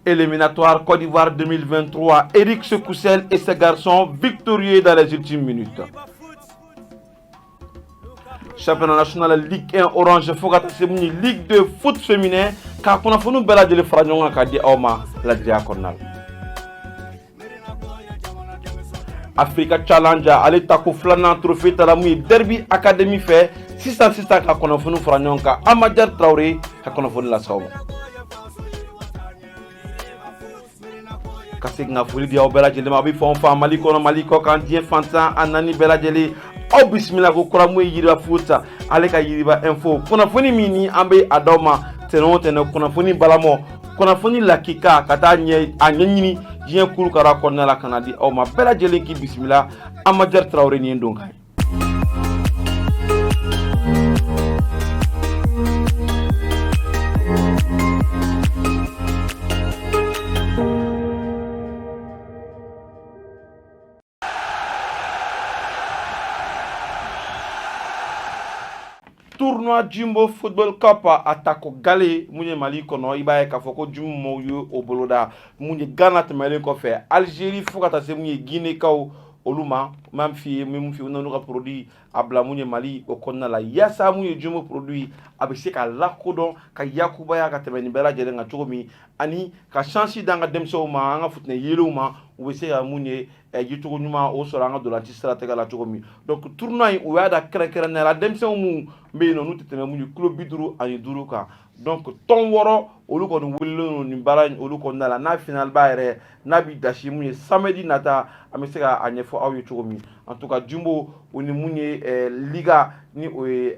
Éliminatoire Côte d'Ivoire 2023, Eric Sekoussel et ses garçons victorieux dans les ultimes minutes. Championnat national Ligue 1 Orange Fogata Semuni Ligue de foot féminin car qu'on a fait nous bella de le fragnon à dit Oma la diaconale. Africa Challenge allez taco flanan trophée talamui derby académie fait 606 ka qu'on a fait nous fragnon ka Amadjar Traoré ka qu'on a fait la sauma. Kasek nga fuli dia bella jeli ma bi fon fa maliko kan dien fantan anani bella jeli au bismillah ko kuramu yiriba futa ale ka yiriba info kuna foni mini ambe adoma tenon kuna foni balamo kuna foni lakika kata nye anyini dien kuru kara konna la kanadi au ma bella jeli ki bismillah Amadjar Traoré ni ndonga. Tournoi Jumbo Football Cup atako gale munye Mali kono ibaye kafoko Jumbo yo oboloda munye Ghana temele ko fe Algérie fukata se munye Guinée kaw oluma même fi on a produit abla munye Mali okonna la yasa munye Jumbo produit abiseka lakodon ka yakuba ya ka temeni bela jere nga chokomi ani ka chansi danga demso ma nga futne yelo ma ubese ya munye yitoko nyuma o soranga de la stratège la chokomi donc tournoi o yada kere na la demso mu mbe no nuti teme munye club biduru ani duru ka donc ton woro oluko no wullo ni barani oluko na la final bayre nabi dashi munye samedi nata ameseka anyefo awu chokomi en tout cas Jumbo oni munye liga ni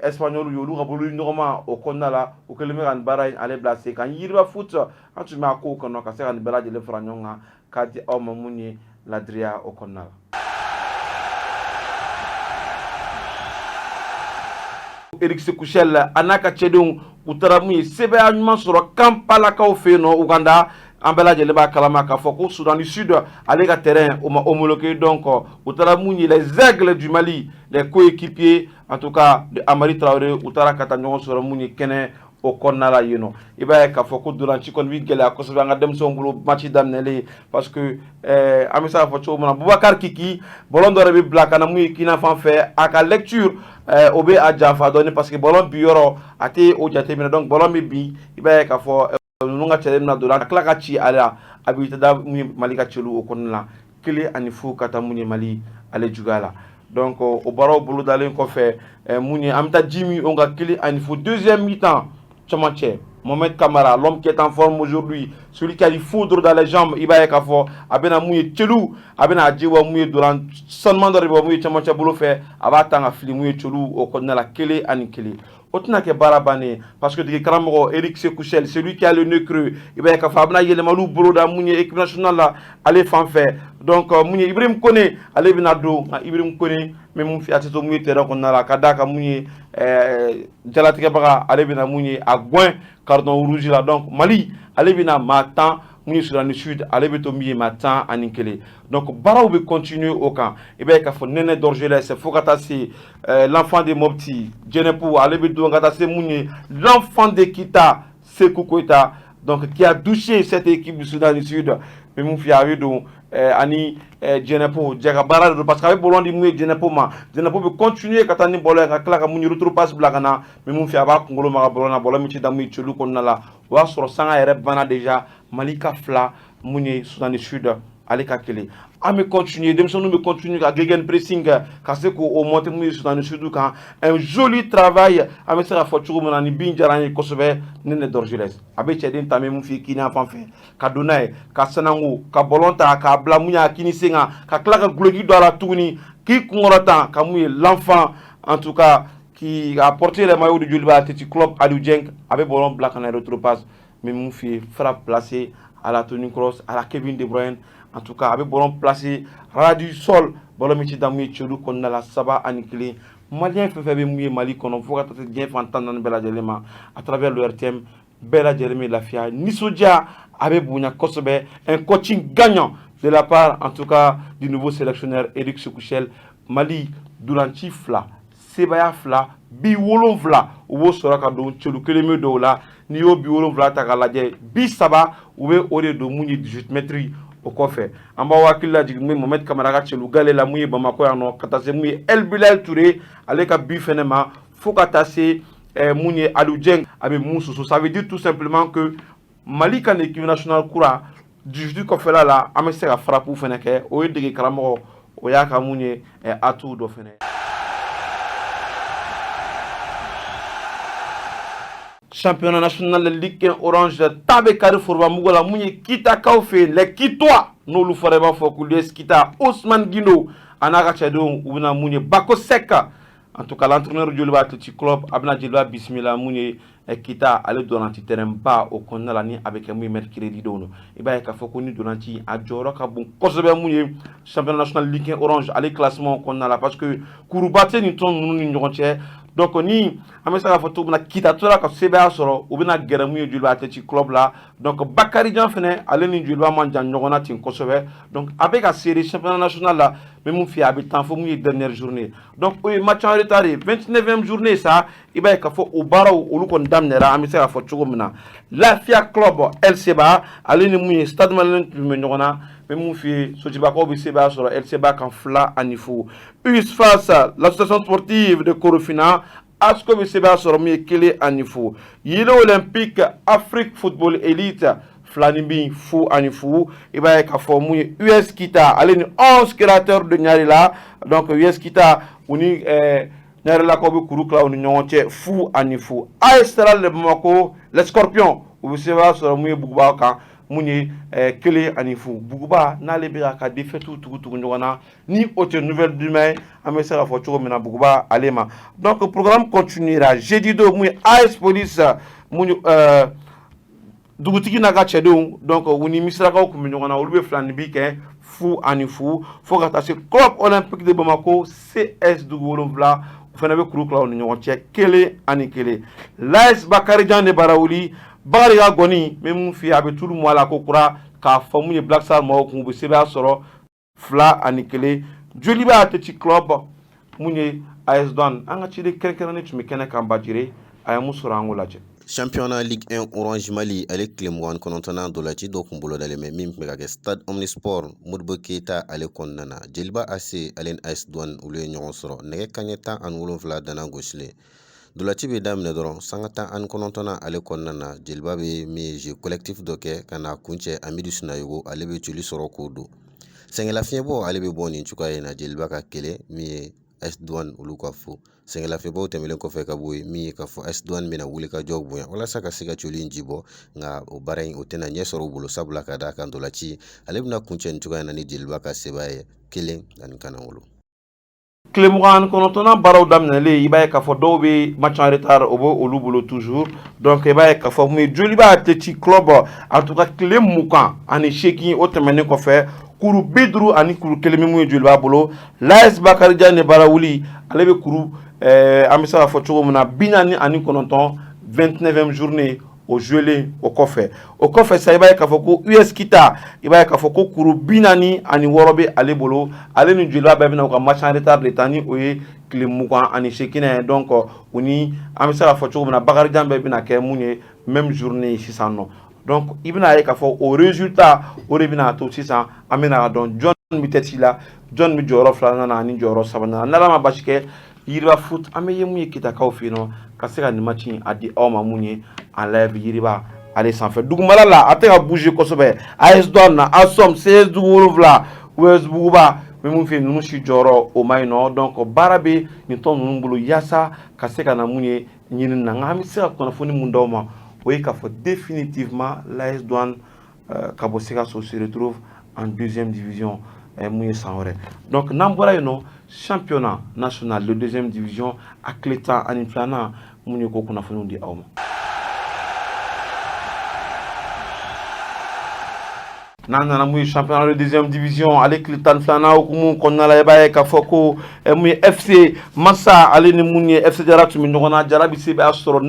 espagnol yo lu rabolu normal o konnala o kelemeran barani ale blase kan yirba foot en tout ma ko kono ka sera ni belaje le franyonga kadi o mamunye ladria o konnala. Eric Sekoussel anaka chedon utaramu sebe anyuma soro Kampala ka ofeno Uganda ambela jele ba kalama ka foko Soudan du Sud aller à terrain au homologué donc utaramu les aigles du Mali les coéquipiers en tout cas de Amari Traoré utara katanyo soro muni kene o konnala yeno iba ka foko durant ci kon wi gele ko so nga dem so ngulu match damnele parce que amisa fo cho mona Boubacar Kiki bolon do rebi black na muy kina fan fait aka lecture obe adjafa donné parce que bolon bioro ate o jate mi donc bolon mi bi iba ka fo nunga tele na do la klaka ci ala habité da muy malika ci lu o konnala kili ani fu kata muni Mali ale jugala donc au baro bulu dalen ko fait muni amta Jimmy onga kili ani fu deuxième mi-temps Tchamanché, Mohamed Kamara, l'homme qui est en forme aujourd'hui, celui qui a du foudre dans les jambes, il va y avoir Abena Mouye Tchelou, Abena Djewa Mouye durant seulement de Ribo Mouye Tchamanché Boulou fait, Abatan a fili Mouye Tchelou au Kodna la Kele Anikele. Autant que Barabane, parce que de Karamoro, Eric Sekoussel, celui qui a le nœud creux, il va y avoir Abena Yelemalou Boulou da Mouye, équipe nationale là, allez fanfare. Donc, Mouye Ibrahim Kone, allez Benado, Ibrahim Kone, mais mon fils a tout Mouye Terra qu'on a la Kadaka Mouye. Jalatika baga alebina mouye à Gouin cardon rouge là donc Mali alebina matin mouye sur le sud alebeto miye matin à Ninkele donc bara be continuer au camp et bien ka fo nene d'Orgelès Fokata c'est l'enfant de Mopti Djenepo alebeto ngata c'est mouye l'enfant de Kita Sekou Koita donc qui a douché cette équipe du Soudan du Sud mais mon fils a eu donc ani Djenepo Djaka bara parce qu'avec Bolon di mouye Djenepo ma Djenepo peut continuer katani bolon ka klaka mouye retour passe blagana mais mon fils aba Kongolo ma bolona bolon mi ci damuy ci lu konna la wa soro sanga ere bana déjà Malika fla mouye Soudan du Sud aleka kele a me continuer dem so me continuer à gegen pressing parce que au monter mouye Soudan du Sud quand un joli travail a me sera foturu mon ani binjarani kosobe nene d'Orgelès abe chedin tamé mon fils qui n'a pas fait ka donay ka sanango ka bolonta ka bla mouya kini senga ka klaka glogi do la tourni qui kongorata ka mouye l'enfant en tout cas qui a porté les maillots de Djoliba Athletic Club Aliou Dieng avec Bolon Black en retropasse mais mon fils frappe placé à la Tony Cross à la Kevin De Bruyne en tout cas avec Bolon placé ras du sol Bolon Michi Damouye Tchelou qu'on a la Saba Anikele Malien fait faire mouiller Mali qu'on faut que tu bien entendre dans Bella Djelema à travers le RTM Bella Djelema Lafia Nisodia avec Bounia Kosobe un coaching gagnant de la part en tout cas du nouveau sélectionneur Eric Sekoussel Mali Duranchi Fla Sebaya Fla Biwolon Fla Owo Soraka don Tchelou Keleme do la n'i y'o bi wolonwula ta k'a lajɛ bi saba u bɛ o de don mun ye 18 mètres o kɔfɛ an b'aw hakili lajigin mun ye Mohamed Kamara ka cɛlu gale la mun ye Bamako yan nɔ ka taa se mun ye El Bilal Touré ale ka bi fɛnɛ ma fo ka taa se mun ye Aliou Dieng a bɛ mun susu ça veut dire tout simplement que Mali ka équipe nationale kura 18 kɔfɛla la an bɛ se ka frappe fɛnɛ kɛ o ye dege karamɔgɔ o y'a ka mun ye atout dɔ fɛnɛ ye. Championnat national de Ligue 1 Orange tabe kari forba mugola munye kita kaufe le kitwa n'olu fɔra i b'a fɔ k'olu ye kita Ousmane Guino a n'a ka cɛdenw u bɛna mun ye Bako Seka en tout cas l'entraîneur Joliba Athletic Club a bɛna Jeliba bisimila mun ye kita ale donanci terrain ba o kɔnɔna la ni a bɛ kɛ mun ye mercredi don no i b'a ye k'a fɔ ko ni donanci a jɔyɔrɔ ka bon kosɛbɛ mun ye championnat national Ligue 1 Orange ale classement kɔnɔna la parce que kuruba tɛ nin tɔn ninnu ni ɲɔgɔn cɛ. Donc ni an bɛ se k'a fɔ cogo min na Kitatora ka sɛbɛya sɔrɔ u bɛna gɛrɛ mun ye Joliba Athletic Club la donc Bakary Dian fɛnɛ ale ni Joliba man jan ɲɔgɔn na ten kosɛbɛ donc a bɛ ka seere championnat national la mais mun fɛ a bɛ tan fo mun ye dernière journée donc o ye match en retard ye 29e journée sa i b'a ye k'a fɔ o baaraw olu kɔni daminɛra an bɛ se k'a fɔ cogo min na Lafiya Club LCBA ale ni mun ye Stade Malien tun bɛ ɲɔgɔn na mais mun fɛ ye Sojibakaw bɛ sɛbɛya sɔrɔ LCBA kan 2-0 US face l'association sportive de Korofina Asko bɛ sɛbɛya sɔrɔ mun ye 1-0 Yile Olympique Afrique Football Elite Flanibin 0-0 i b'a ye k'a fɔ mun ye US Kita ale ni 11 créateurs de Ɲarela donc US Kita u ni Ɲarelakaw bɛ kuru tila u ni ɲɔgɔn cɛ 0-0 AS Stade de Bamako les Scorpions u bɛ sɛbɛya sɔrɔ mun ye Buguba kan mun ye 1-0 Buguba n'ale bɛ ka défaite tugu ɲɔgɔn na ni o tɛ nouvelle d'humain an bɛ se k'a fɔ cogo min na Buguba ale ma donc le programme continuera jeudi don mun ye AS Police mun dugutigi n'a ka cɛdenw donc u ni misirakaw tun bɛ ɲɔgɔn na olu bɛ filanibin kɛ 0-0 fo ka taa se club olympique de Bamako CS dugu 7 u fana bɛ kuru tila u ni ɲɔgɔn cɛ 1-1 l'AS Bakary Dian de Barawuli Bakary ka gɔni bɛ mun fɛ a bɛ tulu mɔ a la ko kura k'a fɔ mun ye Black Star mɔgɔw kun u bɛ sɛbɛya sɔrɔ 2-1 Joliba Athletic Club mun ye AS Douane an ka ciden kɛrɛnkɛrɛnnen tun bɛ kɛnɛ kan Bajire a ye mun sɔrɔ an k'o lajɛ. Championnat Ligue 1 Orange Mali ale tile 29 dolaci dɔ kun bolo dalen min tun bɛ ka kɛ Stade Omnisport Modibo Keita ale kɔnɔna na Jeliba AC ale ni AS Douane olu ye ɲɔgɔn sɔrɔ nɛgɛ kanɲɛ 17 dana gosilen dolaci bɛ daminɛ dɔrɔn sanga 19 ale kɔnɔna na Jeliba bɛ min ye jeu collectif dɔ kɛ ka na kuncɛ Amidu Sunayogo ale bɛ joli sɔrɔ k'o don sɛngɛlafiɲɛbɔ ale bɛ bɔ nin cogoya in na Jeliba ka kɛlɛ min ye AS Douane olu ka fo sɛngɛlafiɲɛbɔw tɛmɛlen kɔfɛ ka bɔ yen min ye k'a fɔ AS Douane bɛna wuli ka jɔ bonya walasa ka se ka joli in ji bɔ nka o baara in o tɛna ɲɛ sɔrɔ u bolo sabula ka d'a kan dolaci ale bɛna kuncɛ nin cogoya in na ni Jeliba ka sɛbɛya ye 1-7. Tile 29 baaraw daminɛlen i b'a ye k'a fɔ dɔw bɛ match en retard o bɛ olu bolo toujours donc i b'a ye k'a fɔ mun ye Joliba Athletic Club en tout cas tile 28 o tɛmɛnen kɔfɛ kuru 50 ani kuru 1 min ye Joliba bolo l'AS Bakary Dian de Barawuli ale bɛ kuru an bɛ se k'a fɔ cogo min na 49 29e journée o joué o kɔfɛ sa i b'a ye k'a fɔ ko US Kita i b'a ye k'a fɔ ko kuru 46 bɛ ale bolo ale ni Joliba bɛɛ bɛna u ka match en retard de ta ni o ye tile 28 donc u ni an bɛ se k'a fɔ cogo min na Bakary Dian bɛɛ bɛna kɛ mun ye même journée sisan nɔ donc i bɛna ye k'a fɔ o résultat o de bɛna to sisan an bɛna dɔn jɔn bɛ tɛti la jɔn bɛ jɔyɔrɔ 2nan na ani jɔyɔrɔ 3nan n'ala ma basi kɛ Yiriba foot an bɛ ye mun ye Kitakaw fɛ yen nɔ ka se ka nin match in a di aw ma mun ye en live Yiriba ale sanfɛ dugumala la a tɛ ka bouger kosɛbɛ AS Douane na Asom CS dugu 7 US Buguba bɛ mun fɛ ninnu si jɔyɔrɔ o ma yen nɔ donc baara bɛ nin tɔn ninnu bolo yaasa ka se ka na mun ye ɲinini na nka an bɛ se ka kunnafoni mun d'aw ma o ye k'a fɔ définitivement l'AS Douane ka bɔ Sikaso se retrouve en 2e division mun ye san wɛrɛ donc n'an bɔra yen nɔ championnat national de 2e division a tile 12 mun ye ko kunnafoniw di aw ma. N'an nana mun ye championnat de 2e division ale tile 12 hukumu kɔnɔna la i b'a ye k'a fɔ ko mun ye FC Massa ale ni mun ye FC Jara tun bɛ ɲɔgɔn na Jara bɛ se b'a sɔrɔ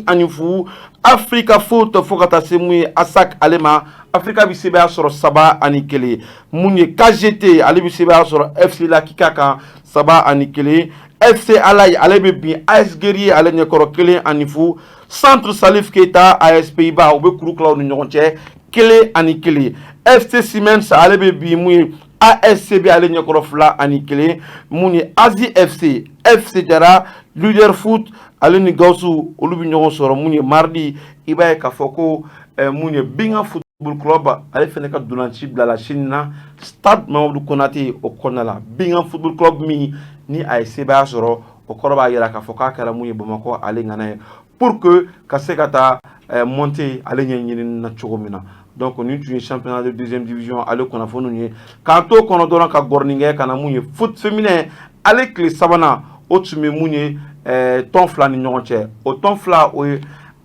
4-0 Africa Foot fo ka taa se mun ye ASAC ale ma Africa bɛ se b'a sɔrɔ 3-1 mun ye KGT ale bɛ se b'a sɔrɔ FC La Kika kan 3-1 FC Alay ale be bin AS Guerrier ale ɲɛkɔrɔ 1-0 Centre Salif Keita AS Pays-Bas u be kuru kila u ni ɲɔgɔn cɛ 1-1 FC Siemens ale be bin mun ye ASCB ale ɲɛkɔrɔ 2-1 mun ye Asie FC FC Jara Leader Foot ale ni Gausu olu bi ɲɔgɔn sɔrɔ mun ye mardi i b'a ye k'a fɔ ko mun ye Binga Football Club ale fɛnɛ ka dolanci bila la sini na Stade Mamadou Konaté o kɔnɔna la Binga Football Club min ni a ye sebaya sɔrɔ o kɔrɔ b'a yira k'a fɔ k'a kɛra mun ye Bamakɔ ale ŋana ye pour que ka se ka taa monter ale ɲɛɲini na cogo min na donc ni tun ye championnat de deuxième division ale kunnafoniw ye k'an to kɔnɔ dɔrɔn ka gɔrɔnin kɛ ka na mun ye foot féminin ale tile sabanan o tun bɛ mun ye tɔn fila ni ɲɔgɔn cɛ o tɔn fila o ye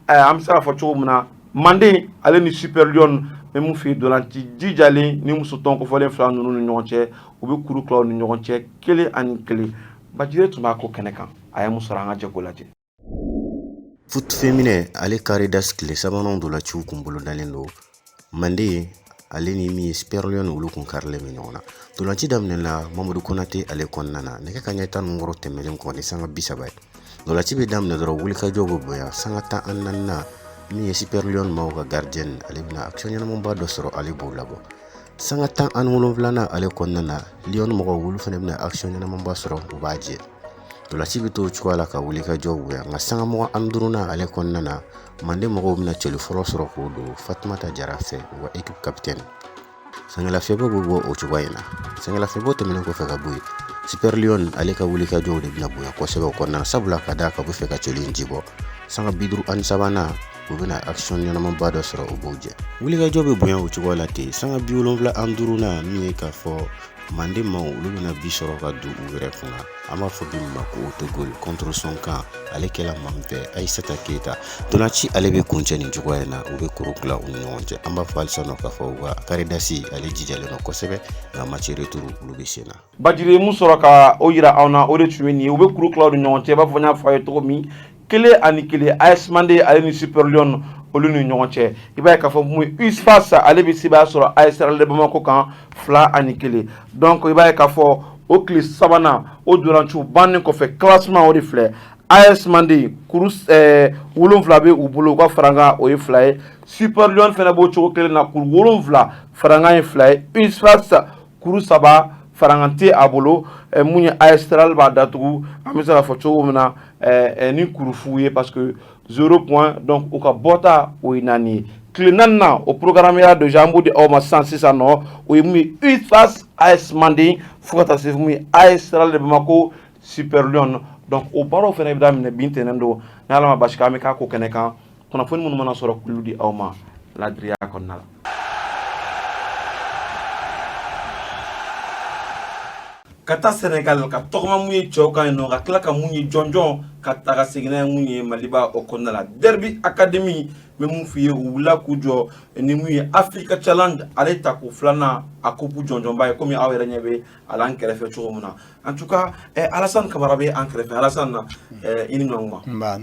an bɛ se k'a fɔ cogo min na Manden ale ni Super Lion bɛ mun fɛ yen dolanci jijalen ni muso tɔn kofɔlen fila ninnu ni ɲɔgɔn cɛ u bɛ kuru kila u ni ɲɔgɔn cɛ 1-1 Bajire tun b'a ko kɛnɛ kan a ye mun sɔrɔ an ka jɛko lajɛ. Foot féminin ale Caridas tile sabanan dolaciw kun bolodalen don Manden ale ni min ye Super Lion olu kun karilen bɛ ɲɔgɔn na dolanci daminɛna Mamadou Konaté ale kɔnɔna na nɛgɛ kanɲɛ 16 tɛmɛlen kɔ ni sanga 30 ye dolanci bɛ daminɛ dɔrɔn wulikajɔ bɛ bonya sanga 14 min ye Super Lion maaw ka gardienne ale bɛna action ɲɛnamaba dɔ sɔrɔ ale b'o labɔ sanga 17 ale kɔnɔna na Lion mɔgɔw wulu fɛnɛ bɛna action ɲɛnamaba sɔrɔ u b'a jɛ dolanci bɛ to cogoya la ka wulikajɔ bonya nka sanga 25 ale kɔnɔna na Manden mɔgɔw bɛna cɛli fɔlɔ sɔrɔ k'o don Fatumata Jara fɛ u ka équipe capitaine sɛngɛlafiɲɛbɔ bɛ bɔ o cogoya in na sɛngɛlafiɲɛbɔ tɛmɛnen kɔfɛ ka bɔ yen Super Lion ale ka wulikajɔw de bɛna bonya kosɛbɛ o kɔnɔna na sabula ka d'a kan u bɛ fɛ ka cɛli in jibɔ sanga 53 u bɛna action ɲɛnamaba dɔ sɔrɔ u b'o jɛ wulikajɔ bɛ bonya o cogoya la ten sanga 75 min ye k'a fɔ Manden maaw olu bɛna bi sɔrɔ ka don u yɛrɛ kunna an b'a fɔ bi min ma ko autogol contre son camp ale kɛla maa min fɛ Aïssata Keita dolanci ale bɛ kuncɛ nin cogoya in na u bɛ kuru tila u ni ɲɔgɔn cɛ an b'a fɔ halisa nɔ k'a fɔ u ka Caridasi ale jijalen don kosɛbɛ nka match retour olu bɛ sen na. Bajire mun sɔrɔ ka o yira aw na o de tun ye nin ye u bɛ kuru tila u ni ɲɔgɔn cɛ i b'a fɔ n y'a fɔ a ye cogo min 1-1 AS Manden ale ni Super Lion olu ni ɲɔgɔn cɛ i b'a ye k'a fɔ mun USFAS ale bɛ sebaya sɔrɔ AS RL Bamako kan 2-1 donc i b'a ye k'a fɔ o tile sabanan o dolanciw bannen kɔfɛ classement o de filɛ AS Manden kuru 7 bɛ u bolo u ka farankan o ye 2 ye Super Lion fɛnɛ b'o cogo kelen na kuru 7 farankan ye 2 ye USFAS kuru 3 farankan tɛ a bolo mun ye AS RL b'a datugu an bɛ se k'a fɔ cogo min na ni kuru fu ye parce que 0 point donc u ka bɔta o ye 4 ye tile 4 na o programme ya déjà an b'o di aw ma sisan nɔ o ye mun ye USFAS AS Manden fo ka taa se mun ye AS RL de Bamako Super Lion donc o baaraw fɛnɛ bɛ daminɛ bi ntɛnɛn don ni Ala ma basi kɛ an bɛ k'a ko kɛnɛ kan kunnafoni minnu mana sɔrɔ k'olu di aw ma ladiriya kɔnɔna la. Ka taa Sénégal ka tɔgɔma mun ye cɛw kan yen nɔ ka tila ka mun ye jɔnjɔn ka taa ka segin n'a ye mun ye Maliba o kɔnɔna la Derby Academy bɛ mun f'i ye u wulila k'u jɔ ni mun ye Africa Challenge ale ta ko 2nan a coupe jɔnjɔnba ye komi aw yɛrɛ ɲɛ bɛ a la an kɛrɛfɛ cogo min na en tout cas Alassane Camara bɛ an kɛrɛfɛ Alassane na i ni ɲɔgɔn ma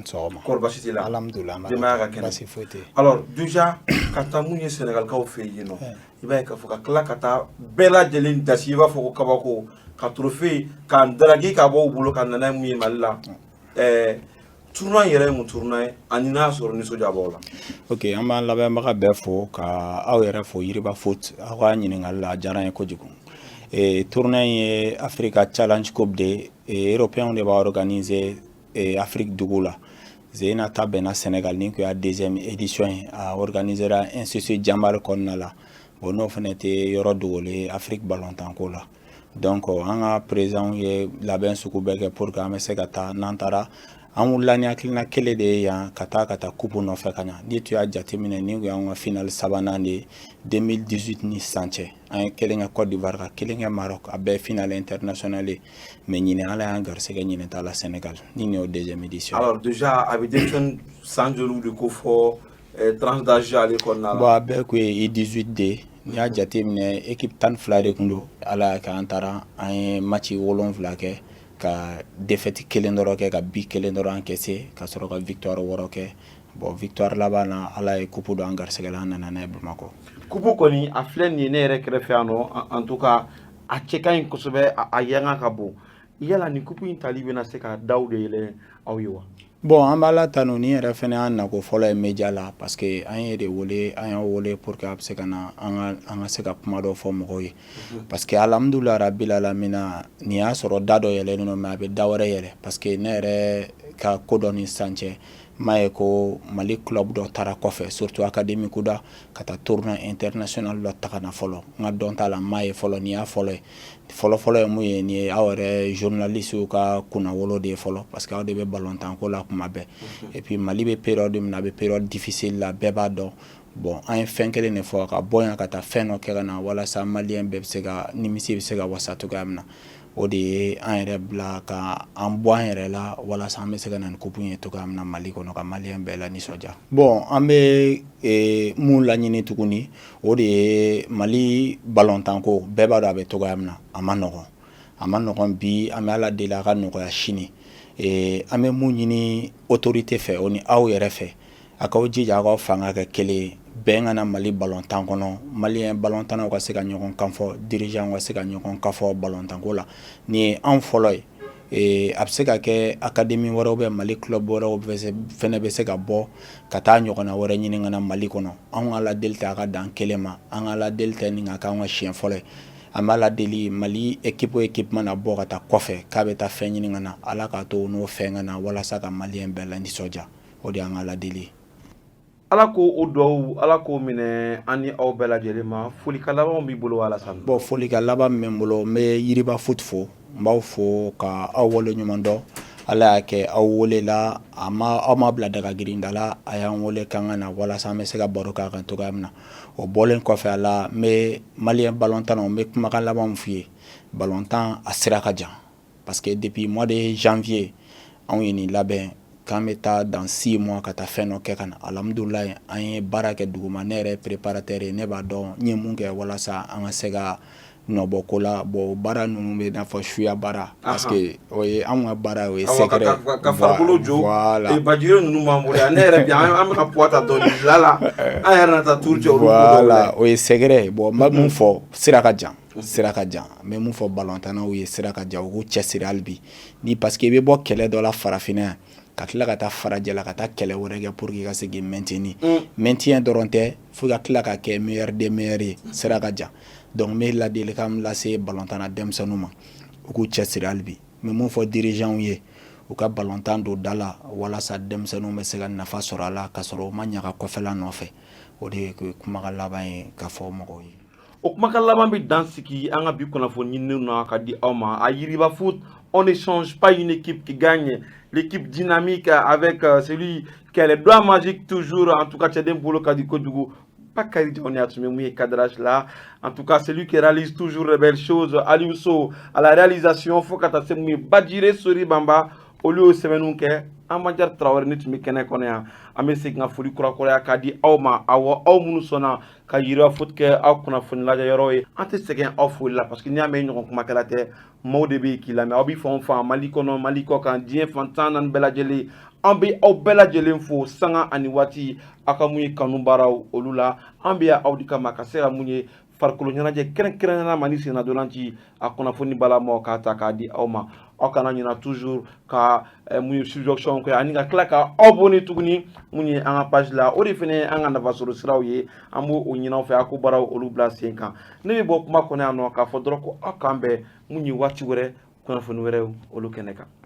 kɔri basi t'i la alhamdulillah denbaya ka kɛnɛ basi foyi tɛ alors déjà ka taa mun ye Sénégalikaw fɛ yen nɔ i b'a ye k'a fɔ ka tila ka taa bɛɛ lajɛlen dasi i b'a fɔ ko kabako ka trophée k'an daraki ka bɔ u bolo ka nana mun ye Mali la tournoi yɛrɛ ye mun tournoi ye ani n'a sɔrɔ nisɔndiya b'aw la. ok an b'an lamɛnbaga bɛɛ fo ka aw yɛrɛ fo Yiriba Foot aw ka ɲininkali la a diyara n ye kojugu tournoi ye Africa Challenge Coupe de européen de b'a organiser Afrique dugu la Zeyna ta bɛnna Sénégal ni ko y'a deuxième édition ye a organisera Institut Jambar kɔnɔna la bon n'o fana tɛ yɔrɔ dogolen Afrique ballontan ko la donc an ka président ye labɛn sugu bɛɛ kɛ pour que an bɛ se ka taa n'an taara an wulila ni hakilina kelen de ye yan ka taa coupe nɔfɛ ka ɲa ni tu y'a jateminɛ ni y'an ka finale sabanan de 2018 ni sisan cɛ an ye kelen kɛ Côte d'Ivoire ka kelen kɛ Maroc a bɛɛ finale internationale ye mais ɲinɛ Ala y'an garisɛgɛ ɲinɛ ta la Sénégal ni nin y'o deuxième édition. alors déjà a bɛ denmisɛnnin san joliw de ko fɔ tranche d'âge ale kɔnɔna la. bon a bɛɛ kun ye U18 de n'i y'a jateminɛ équipe 12 de kun don Ala y'a kɛ an taara an ye match 7 kɛ ka défaite kelen dɔrɔn kɛ ka bi kelen dɔrɔn encaissé ka sɔrɔ ka victoire 6 kɛ bon victoire laban na Ala ye coupe don an garisɛgɛ la an nana n'a ye Bamakɔ. coupe kɔni a filɛ nin ye ne yɛrɛ kɛrɛfɛ yan nɔ en tout cas a cɛ ka ɲi kosɛbɛ a yanga ka bon yala ni coupe in tali bena se ka daw de yɛlɛ aw ye wa? Bon, an b'a la tanu ni yɛrɛ fɛnɛ an nako fɔlɔ ye media la parce que an ye de wele an y'aw wele pour que a bɛ se ka na an ka se ka kuma dɔ fɔ mɔgɔw ye parce que alhamdulillah rabbil alamina ni y'a sɔrɔ da dɔ yɛlɛlen don mais a bɛ da wɛrɛ yɛlɛ parce que ne yɛrɛ ka ko dɔ ni sisan cɛ m'a ye ko Mali club dɔ taara kɔfɛ surtout académique da ka taa tournoi international dɔ ta ka na fɔlɔ n ka dɔn t'a la m'a ye fɔlɔ nin y'a fɔlɔ ye fɔlɔ ye mun ye nin ye aw yɛrɛ journaliste ka kunnawolo de ye fɔlɔ parce que aw de bɛ balontan ko la kuma bɛɛ et puis Mali bɛ période min na a bɛ période difficile la bɛɛ b'a dɔn bon an ye fɛn kelen de fɔ ka bɔ yan ka taa fɛn dɔ kɛ ka na walasa maliyɛn bɛɛ bɛ se ka nimisi bɛ se ka wasa cogoya min na o de ye an yɛrɛ bila ka an bɔ an yɛrɛ la walasa an bɛ se ka na ni coupe ye cogoya min na Mali kɔnɔ ka maliyɛn bɛɛ la nisɔndiya bon an bɛ mun laɲini tuguni o de ye Mali balontan ko bɛɛ b'a dɔn a bɛ cogoya min na a ma nɔgɔn bi an bɛ Ala deli a ka nɔgɔya sini an bɛ mun ɲini autorité fɛ o ni aw yɛrɛ fɛ a k'aw jija a k'aw fanga kɛ kelen bɛn ka na Mali balontan kɔnɔ maliyɛn balontannaw ka se ka ɲɔgɔn kan fɔ dirigeant ka se ka ɲɔgɔn kan fɔ balontanko la nin ye an fɔlɔ ye a bɛ se ka kɛ académie wɛrɛw bɛ Mali club wɛrɛw fɛnɛ bɛ se ka bɔ ka taa ɲɔgɔnna wɛrɛ ɲini ka na Mali kɔnɔ an ka Ala deli tɛ a ka dan kelen ma an ka Ala deli tɛ nin ka k'an ka siɲɛ fɔlɔ ye an b'a la deli Mali équipe mana bɔ ka taa kɔfɛ k'a bɛ taa fɛn ɲini ka na Ala k'a to n'o fɛn ka na walasa ka maliyɛn bɛɛ la nisɔndiya o de y'an ka ladeli ye. Ala ko o duwawu Ala k'o minɛ an ni aw bɛɛ lajɛlen ma folika laban b'i bolo Alassane? Bon folika laban min bɛ n bolo n bɛ Yiriba foot fo n b'aw fo ka aw waleɲuman dɔn Ala y'a kɛ aw welela aw ma bila daga girinda la a y'an wele k'an ka na walasa an bɛ se ka baro k'a kan cogoya min na o bɔlen kɔfɛ a la n bɛ maliyɛn balontannaw n bɛ kumakan laban min f'u ye balontan a sira ka jan parce que depuis mois de janvier anw ye nin labɛn k'an bɛ taa dans 6 mois ka taa fɛn dɔ kɛ ka na alhamdulilayi an ye baara kɛ duguma ne yɛrɛ préparateur ye ne b'a dɔn n ye mun kɛ walasa an ka se ka nɔbɔ ko la bon baara ninnu bɛ n'a fɔ suya baara parce que o ye anw ka baara o ye secret ka farikolo jo bajire ninnu b'an bolo yan ne yɛrɛ bi an bɛ ka poids ta dɔɔni bila an yɛrɛ na taa tour cɛ olu voilà o ye secret bon n bɛ mun fɔ sira ka jan n bɛ mun fɔ balontannaw ye sira ka jan u k'u cɛsiri hali bi ni parce que i bɛ bɔ kɛlɛ dɔ la farafinna yan ka tila ka taa farajɛ la ka taa kɛlɛ wɛrɛ kɛ pour que i ka se k'i maintenir maintien dɔrɔn tɛ fo ka tila ka kɛ meilleur des meilleurs ye sira ka jan donc n bɛ ladilikan min lase balontanna denmisɛnninw ma u k'u cɛsiri hali bi n bɛ mun fɔ dirigeant ye u ka balontan don da la walasa denmisɛnninw bɛ se ka nafa sɔrɔ a la ka sɔrɔ u ma ɲaga kɔfɛla nɔfɛ o de ye kumakan laban ye ka fɔ mɔgɔw ye. O kumakan laban bɛ dan sigi an ka bi kunnafoni ɲininiw na ka di aw ma à Yiriba Foot on ne change pas une équipe qui gagne l'équipe dynamique avec celui qui a les doigts magiques toujours en tout cas Tchadem Bolo Kadikodougou pas Karidja on est à cadrage là en tout cas celui qui réalise toujours de belles choses Aliousso à la réalisation faut qu'à Semou Badjire Sori Bamba au lieu de Semenouke Amadjar Traoré ni tumi kɛnɛ kɔnɔ yan an bɛ segin ka foli kura k'a di aw ma aw minnu sɔnna ka Yiriba Foot kɛ aw kunnafoni lajɛyɔrɔ ye an tɛ sɛgɛn aw foli la parce que n'i y'a mɛn ɲɔgɔn kumakɛla tɛ maaw de bɛ k'i lamɛn aw bɛ fɛn o fɛn Mali kɔnɔ Mali kɔ kan diɲɛ fan tan naani bɛɛ lajɛlen an bɛ aw bɛɛ lajɛlen fo sanga ani waati aw ka mun ye kanu baaraw olu la an bɛ yan aw de kama ka se ka mun ye farikolo ɲɛnajɛ kɛrɛnkɛrɛnnenya Mali senna ntolanci a kunnafoni balamaw k'a ta k'a di aw ma aw kana ɲinɛ toujours ka mun ye suggestion kɛ ani ka tila ka abonné tuguni mun ye an ka page la o de fana ye an ka nafasɔrɔ siraw ye an b'o ɲini aw fɛ a ko baaraw olu bila sen kan ne bɛ bɔ kuma kɔnɔ yan nɔ k'a fɔ dɔrɔn ko aw k'an bɛn mun ye waati wɛrɛ kunnafoni wɛrɛw olu kɛnɛ kan.